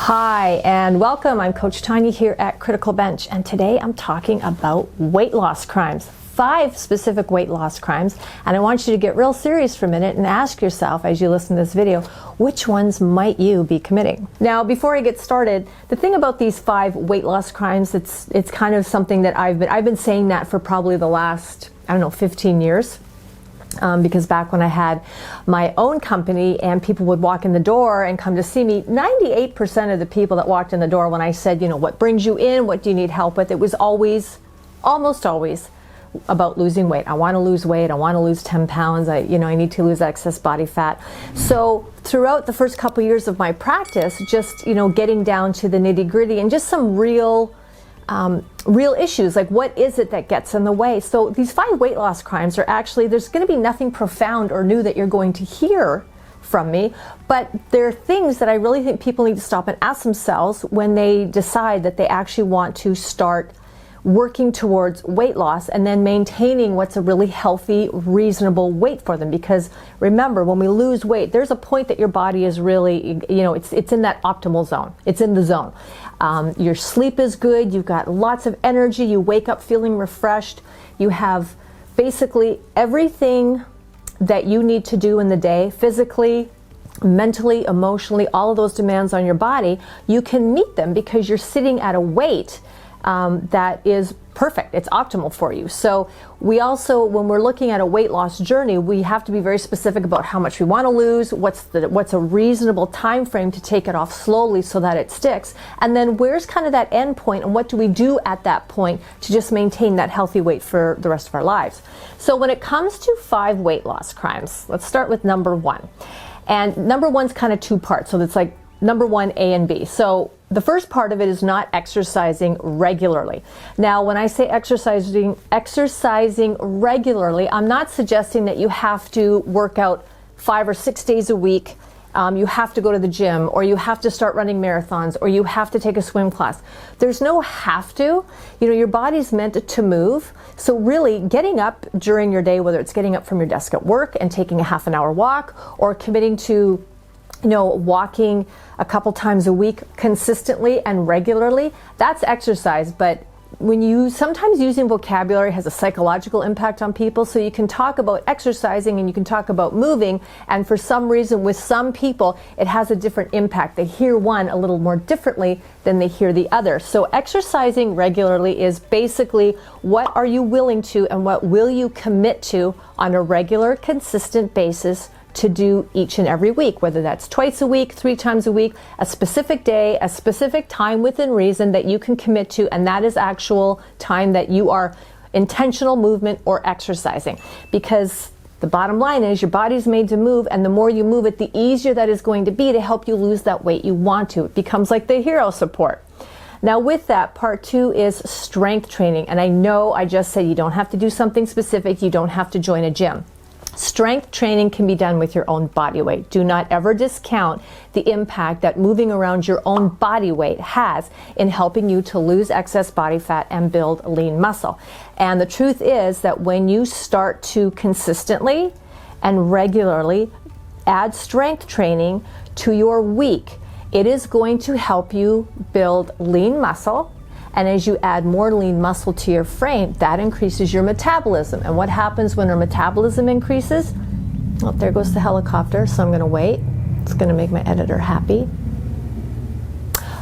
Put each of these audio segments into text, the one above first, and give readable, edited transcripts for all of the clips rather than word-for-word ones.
Hi and welcome. I'm Coach Tanya here at Critical Bench, and today I'm talking about weight loss crimes. 5 specific weight loss crimes, and I want you to get real serious for a minute and ask yourself as you listen to this video, which ones might you be committing? Now, before I get started, the thing about these 5 weight loss crimes, it's kind of something that I've been saying that for probably the last, 15 years. Because back when I had my own company and people would walk in the door and come to see me, 98% of the people that walked in the door when I said, what brings you in, what do you need help with, it was always, almost always, about losing weight. I want to lose weight. I want to lose 10 pounds. I need to lose excess body fat. So throughout the first couple years of my practice, just, getting down to the nitty gritty and just some real issues, like what is it that gets in the way. So these 5 weight loss crimes are actually, there's going to be nothing profound or new that you're going to hear from me, but there are things that I really think people need to stop and ask themselves when they decide that they actually want to start working towards weight loss and then maintaining what's a really healthy, reasonable weight for them. Because remember, when we lose weight, there's a point that your body is really, it's in that optimal zone. It's in the zone. Your sleep is good. You've got lots of energy. You wake up feeling refreshed. You have basically everything that you need to do in the day, physically, mentally, emotionally, all of those demands on your body. You can meet them because you're sitting at a weight that is perfect. It's optimal for you. So we also, when we're looking at a weight loss journey, we have to be very specific about how much we want to lose, what's a reasonable time frame to take it off slowly so that it sticks, and then where's kind of that end point and what do we do at that point to just maintain that healthy weight for the rest of our lives. So when it comes to 5 weight loss crimes, let's start with number 1. And number 1's kind of 2 parts. So it's like number 1, A and B. So the first part of it is not exercising regularly. Now, when I say exercising regularly, I'm not suggesting that you have to work out 5 or 6 days a week. You have to go to the gym, or you have to start running marathons, or you have to take a swim class. There's no have to. Your body's meant to move. So really, getting up during your day, whether it's getting up from your desk at work and taking a half an hour walk, or committing to walking a couple times a week consistently and regularly, that's exercise. But sometimes using vocabulary has a psychological impact on people. So you can talk about exercising and you can talk about moving, and for some reason with some people it has a different impact. They hear one a little more differently than they hear the other. So exercising regularly is basically what are you willing to and what will you commit to on a regular, consistent basis to do each and every week, whether that's twice a week, 3 times a week, a specific day, a specific time within reason that you can commit to, and that is actual time that you are intentional movement or exercising. Because the bottom line is your body's made to move, and the more you move it, the easier that is going to be to help you lose that weight you want to. It becomes like the hero support. Now with that, part 2 is strength training. And I know I just said you don't have to do something specific, you don't have to join a gym. Strength training can be done with your own body weight. Do not ever discount the impact that moving around your own body weight has in helping you to lose excess body fat and build lean muscle. And the truth is that when you start to consistently and regularly add strength training to your week, it is going to help you build lean muscle. And as you add more lean muscle to your frame, that increases your metabolism. And what happens when our metabolism increases? Oh, there goes the helicopter, so I'm gonna wait. It's gonna make my editor happy.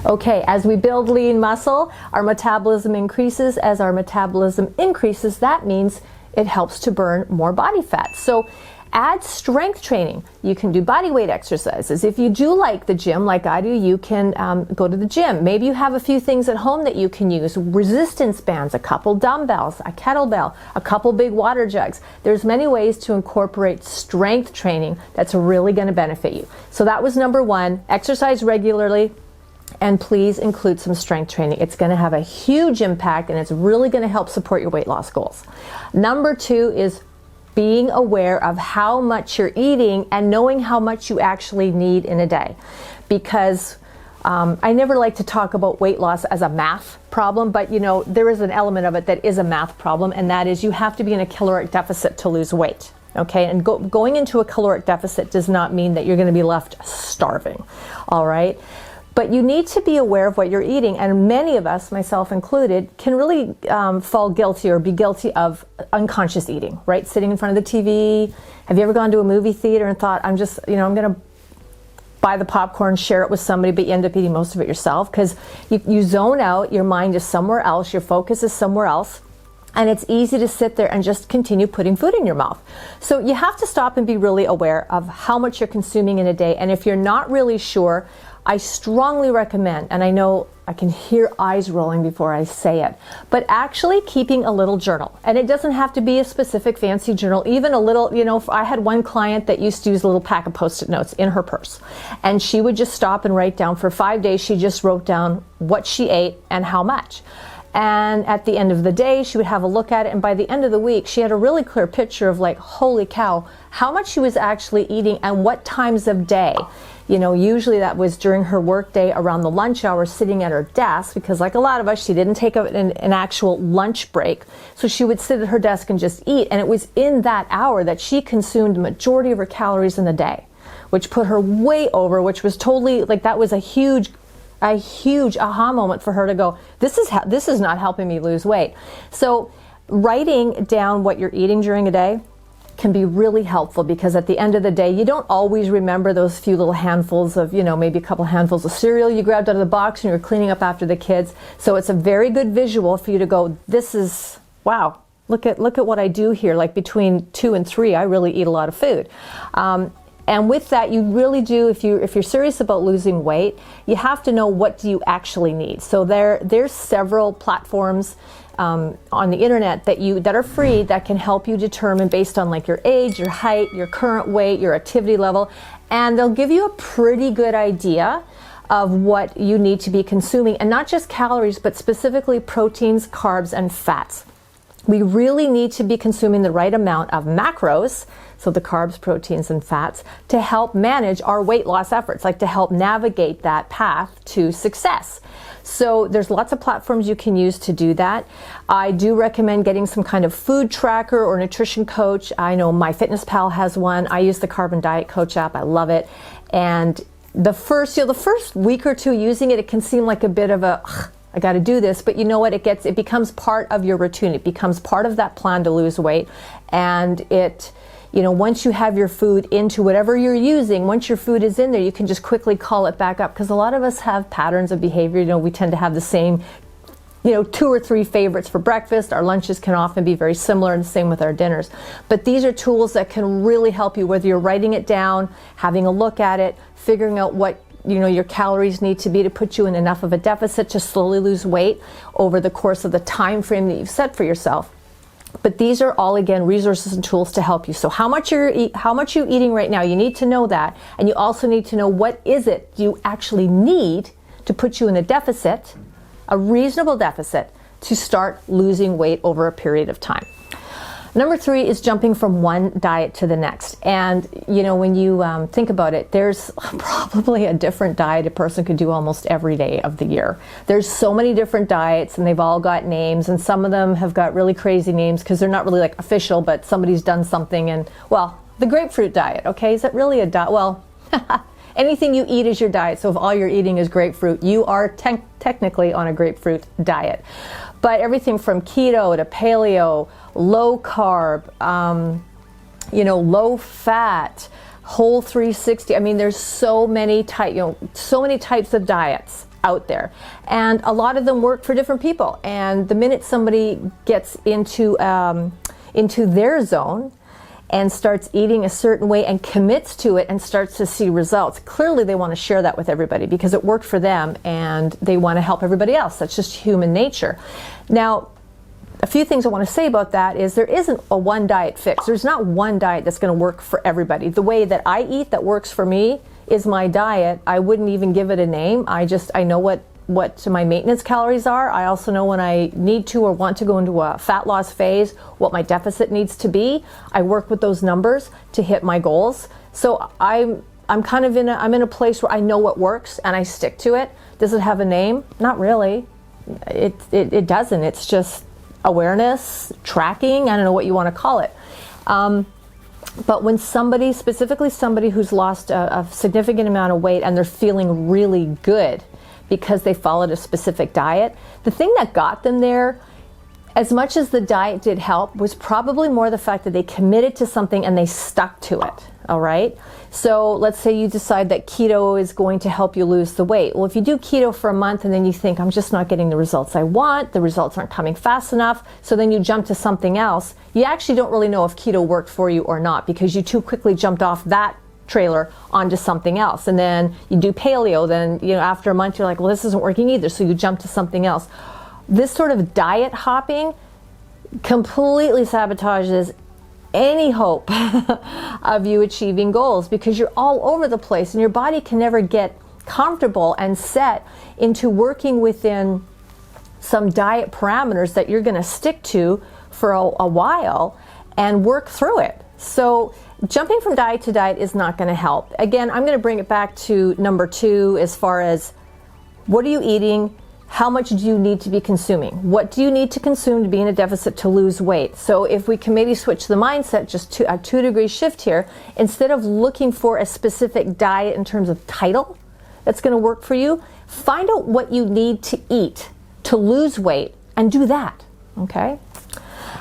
Okay, as we build lean muscle, our metabolism increases. As our metabolism increases, that means it helps to burn more body fat. So add strength training. You can do body weight exercises. If you do like the gym, like I do, you can go to the gym. Maybe you have a few things at home that you can use. Resistance bands, a couple dumbbells, a kettlebell, a couple big water jugs. There's many ways to incorporate strength training that's really going to benefit you. So that was number 1, exercise regularly, and please include some strength training. It's going to have a huge impact, and it's really going to help support your weight loss goals. Number 2 is being aware of how much you're eating and knowing how much you actually need in a day. Because I never like to talk about weight loss as a math problem, but there is an element of it that is a math problem, and that is you have to be in a caloric deficit to lose weight. Okay, and going into a caloric deficit does not mean that you're going to be left starving. All right. But you need to be aware of what you're eating, and many of us, myself included, can really fall guilty or be guilty of unconscious eating, right? Sitting in front of the TV. Have you ever gone to a movie theater and thought, I'm going to buy the popcorn, share it with somebody, but you end up eating most of it yourself because you zone out, your mind is somewhere else, your focus is somewhere else. And it's easy to sit there and just continue putting food in your mouth. So you have to stop and be really aware of how much you're consuming in a day. And if you're not really sure, I strongly recommend, and I know I can hear eyes rolling before I say it, but actually keeping a little journal. And it doesn't have to be a specific fancy journal, even a little, I had one client that used to use a little pack of Post-it notes in her purse. And she would just stop and write down for 5 days. She just wrote down what she ate and how much. And at the end of the day, she would have a look at it. And by the end of the week, she had a really clear picture of like, holy cow, how much she was actually eating and what times of day. Usually that was during her work day around the lunch hour sitting at her desk because like a lot of us, she didn't take an actual lunch break. So she would sit at her desk and just eat. And it was in that hour that she consumed the majority of her calories in the day, which put her way over, which was totally like, that was a huge aha moment for her to go, this is not helping me lose weight. So writing down what you're eating during a day can be really helpful because at the end of the day, you don't always remember those few little handfuls of, maybe a couple handfuls of cereal you grabbed out of the box and you're cleaning up after the kids. So it's a very good visual for you to go, wow, look at what I do here. Like between 2 and 3, I really eat a lot of food. And with that, you really do, if you're serious about losing weight, you have to know what do you actually need. So there's several platforms on the internet that are free that can help you determine based on like your age, your height, your current weight, your activity level, and they'll give you a pretty good idea of what you need to be consuming, and not just calories, but specifically proteins, carbs, and fats. We really need to be consuming the right amount of macros, so the carbs, proteins, and fats, to help manage our weight loss efforts, like to help navigate that path to success. So there's lots of platforms you can use to do that. I do recommend getting some kind of food tracker or nutrition coach. I know MyFitnessPal has one. I use the Carbon Diet Coach app. I love it. And the first week or two using it, it can seem like a bit of I got to do this, but you know what? It becomes part of your routine. It becomes part of that plan to lose weight. And once you have your food into whatever you're using, once your food is in there, you can just quickly call it back up because a lot of us have patterns of behavior. We tend to have the same, 2 or 3 favorites for breakfast. Our lunches can often be very similar, and the same with our dinners. But these are tools that can really help you, whether you're writing it down, having a look at it, figuring out what your calories need to be to put you in enough of a deficit to slowly lose weight over the course of the time frame that you've set for yourself. But these are all, again, resources and tools to help you. So how much you're eating right now, you need to know that. And you also need to know what is it you actually need to put you in a deficit, a reasonable deficit, to start losing weight over a period of time. Number 3 is jumping from one diet to the next. And, when you think about it, there's probably a different diet a person could do almost every day of the year. There's so many different diets, and they've all got names, and some of them have got really crazy names because they're not really like official, but somebody's done something. And, the grapefruit diet, okay? Is that really a diet? Well, anything you eat is your diet. So if all you're eating is grapefruit, you are technically on a grapefruit diet. But everything from keto to paleo, low carb, low fat, whole 360. I mean, there's so many types of diets out there, and a lot of them work for different people. And the minute somebody gets into their zone and starts eating a certain way and commits to it and starts to see results, clearly they want to share that with everybody because it worked for them and they want to help everybody else. That's just human nature. Now, a few things I want to say about that is there isn't a one diet fix. There's not one diet that's going to work for everybody. The way that I eat that works for me is my diet. I wouldn't even give it a name. I know what my maintenance calories are. I also know when I need to or want to go into a fat loss phase, what my deficit needs to be. I work with those numbers to hit my goals. So I'm kind of in a place where I know what works and I stick to it. Does it have a name? Not really. It doesn't. It's just awareness, tracking. I don't know what you want to call it. But when somebody, specifically somebody who's lost a significant amount of weight and they're feeling really good because they followed a specific diet, the thing that got them there, as much as the diet did help, was probably more the fact that they committed to something and they stuck to it, all right? So let's say you decide that keto is going to help you lose the weight. Well, if you do keto for a month and then you think, I'm just not getting the results I want, the results aren't coming fast enough, so then you jump to something else, you actually don't really know if keto worked for you or not because you too quickly jumped off that trailer onto something else. And then you do paleo, then after a month you're like, well, this isn't working either, so you jump to something else. This sort of diet hopping completely sabotages any hope of you achieving goals because you're all over the place and your body can never get comfortable and set into working within some diet parameters that you're going to stick to for a while and work through it. So jumping from diet to diet is not going to help. Again, I'm going to bring it back to number 2 as far as what are you eating? How much do you need to be consuming? What do you need to consume to be in a deficit to lose weight? So if we can maybe switch the mindset, just to a 2-degree shift here, instead of looking for a specific diet in terms of title that's going to work for you, find out what you need to eat to lose weight and do that, okay?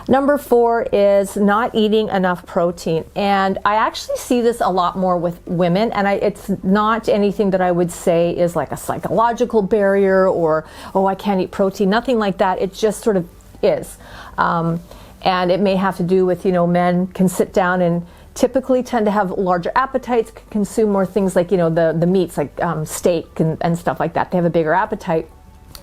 Number 4 is not eating enough protein. And I actually see this a lot more with women, and it's not anything that I would say is like a psychological barrier or, oh, I can't eat protein, nothing like that. It just sort of is. And it may have to do with, men can sit down and typically tend to have larger appetites, consume more things like, the meats like steak and stuff like that. They have a bigger appetite.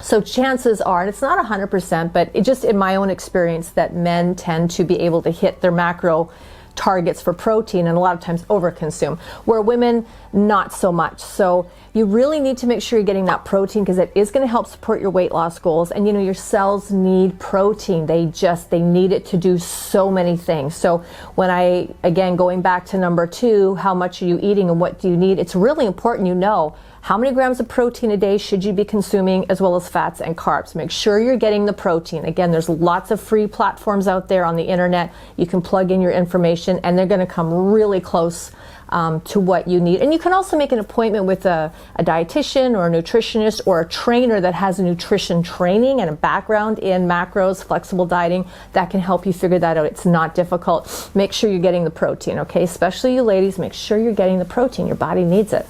So chances are, and it's not 100%, but it just in my own experience that men tend to be able to hit their macro targets for protein and a lot of times overconsume, where women not so much. So you really need to make sure you're getting that protein because it is going to help support your weight loss goals. And your cells need protein. They need it to do so many things. So when again, going back to number 2, how much are you eating and what do you need? It's really important how many grams of protein a day should you be consuming, as well as fats and carbs. Make sure you're getting the protein. Again, there's lots of free platforms out there on the internet. You can plug in your information and they're going to come really close to what you need. And you can also make an appointment with a dietitian or a nutritionist or a trainer that has a nutrition training and a background in macros, flexible dieting, that can help you figure that out. It's not difficult. Make sure you're getting the protein, okay? Especially you ladies, make sure you're getting the protein. Your body needs it.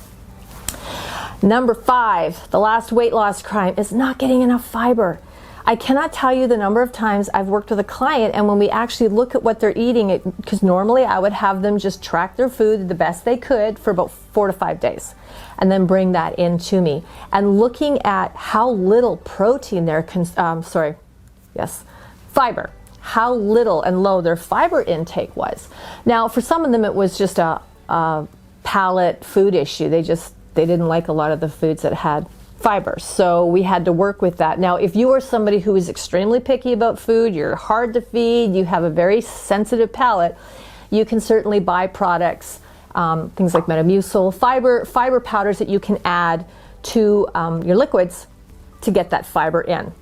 Number 5, the last weight loss crime is not getting enough fiber. I cannot tell you the number of times I've worked with a client and when we actually look at what they're eating, because normally I would have them just track their food the best they could for about 4 to 5 days and then bring that in to me. And looking at how little protein fiber, how little and low their fiber intake was. Now, for some of them, it was just a palate food issue. They didn't like a lot of the foods that had fiber. So we had to work with that. Now, if you are somebody who is extremely picky about food, you're hard to feed, you have a very sensitive palate, you can certainly buy products, things like Metamucil, fiber powders that you can add to your liquids to get that fiber in.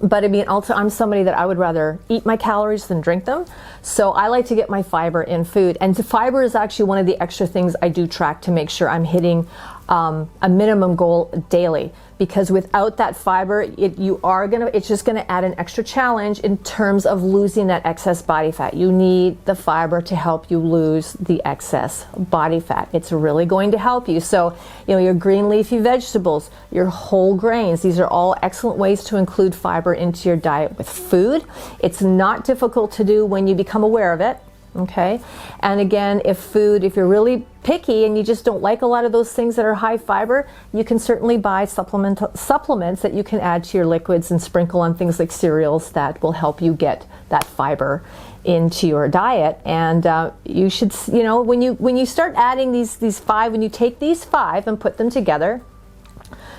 But I mean, also, I'm somebody that I would rather eat my calories than drink them. So I like to get my fiber in food. And fiber is actually one of the extra things I do track to make sure I'm hitting a minimum goal daily. Because without that fiber, it's just gonna add an extra challenge in terms of losing that excess body fat. You need the fiber to help you lose the excess body fat. It's really going to help you. So, your green leafy vegetables, your whole grains, these are all excellent ways to include fiber into your diet with food. It's not difficult to do when you become aware of it. Okay, and again, if you're really picky and you just don't like a lot of those things that are high fiber, you can certainly buy supplements that you can add to your liquids and sprinkle on things like cereals that will help you get that fiber into your diet. And you should, when you start adding these 5, when you take these 5 and put them together,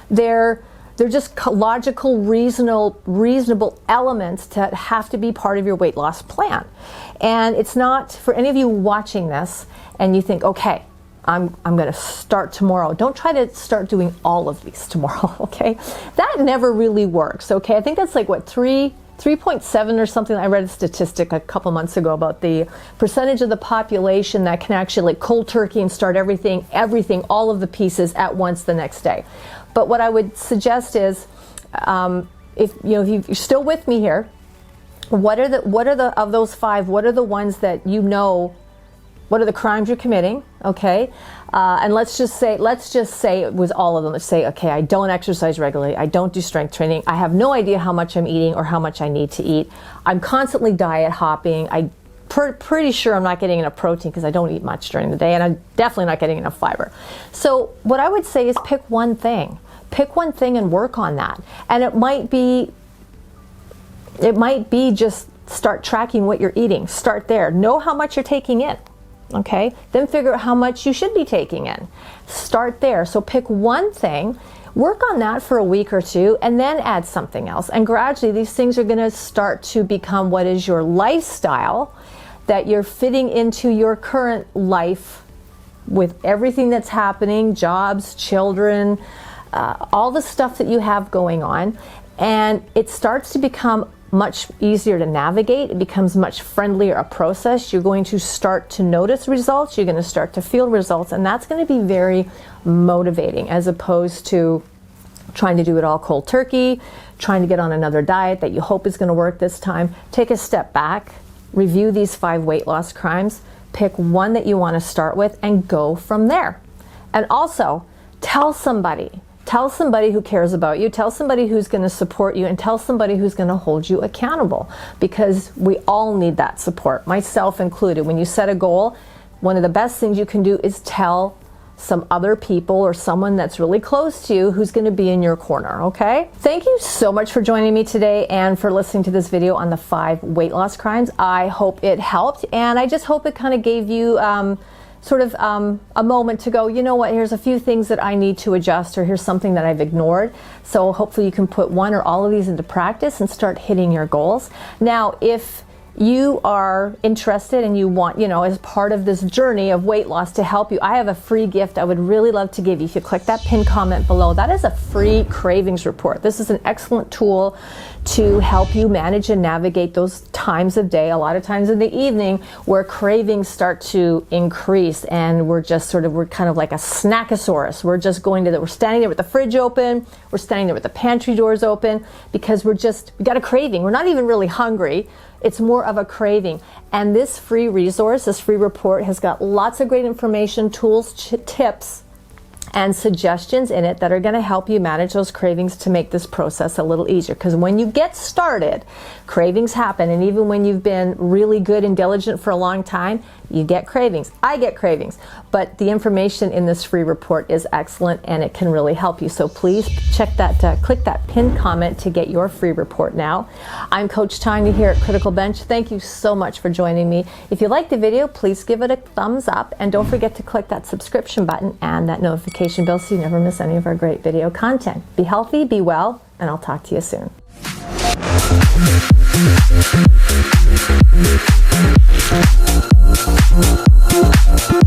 they're just logical, reasonable elements that have to be part of your weight loss plan. And it's not, for any of you watching this and you think, okay, I'm going to start tomorrow. Don't try to start doing all of these tomorrow, okay? That never really works, okay? I think that's like, 3 3.7 or something. I read a statistic a couple months ago about the percentage of the population that can actually cold turkey and start everything, all of the pieces at once the next day. But what I would suggest is, if you're still with me here, what are the of those 5? What are the ones that you know? What are the crimes you're committing? Okay, and let's just say it was all of them. Let's say, okay, I don't exercise regularly. I don't do strength training. I have no idea how much I'm eating or how much I need to eat. I'm constantly diet hopping. I'm pretty sure I'm not getting enough protein because I don't eat much during the day, and I'm definitely not getting enough fiber. So what I would say is pick one thing. Pick one thing and work on that. And it might be just start tracking what you're eating. Start there. Know how much you're taking in. Okay? Then figure out how much you should be taking in. Start there. So pick one thing, work on that for a week or two, and then add something else. And gradually these things are going to start to become what is your lifestyle, that you're fitting into your current life with everything that's happening, jobs, children, all the stuff that you have going on. And it starts to become much easier to navigate. It becomes much friendlier a process. You're going to start to notice results. You're going to start to feel results. And that's going to be very motivating, as opposed to trying to do it all cold turkey, trying to get on another diet that you hope is going to work this time. Take a step back, review these 5 weight loss crimes, pick one that you want to start with, and go from there. And also, tell somebody who cares about you, tell somebody who's going to support you, and tell somebody who's going to hold you accountable, because we all need that support, myself included. When you set a goal, one of the best things you can do is tell some other people or someone that's really close to you who's going to be in your corner, okay? Thank you so much for joining me today and for listening to this video on the 5 weight loss crimes. I hope it helped, and I just hope it kind of gave you a moment to go, you know what, here's a few things that I need to adjust, or here's something that I've ignored. So hopefully you can put one or all of these into practice and start hitting your goals. Now, if you are interested and you want, as part of this journey of weight loss to help you, I have a free gift I would really love to give you. If you click that pinned comment below, that is a free cravings report. This is an excellent tool to help you manage and navigate those times of day, a lot of times in the evening, where cravings start to increase, and we're kind of like a snackosaurus. We're standing there with the fridge open, we're standing there with the pantry doors open, because we got a craving. We're not even really hungry. It's more of a craving. And this free resource, this free report, has got lots of great information, tools, tips, and suggestions in it that are going to help you manage those cravings to make this process a little easier. Because when you get started, cravings happen. And even when you've been really good and diligent for a long time, you get cravings. I get cravings. But the information in this free report is excellent, and it can really help you. So please check that, click that pinned comment to get your free report now. I'm Coach Tanya here at Critical Bench. Thank you so much for joining me. If you liked the video, please give it a thumbs up, and don't forget to click that subscription button and that notification bell so you never miss any of our great video content. Be healthy, be well, and I'll talk to you soon. We'll be right back.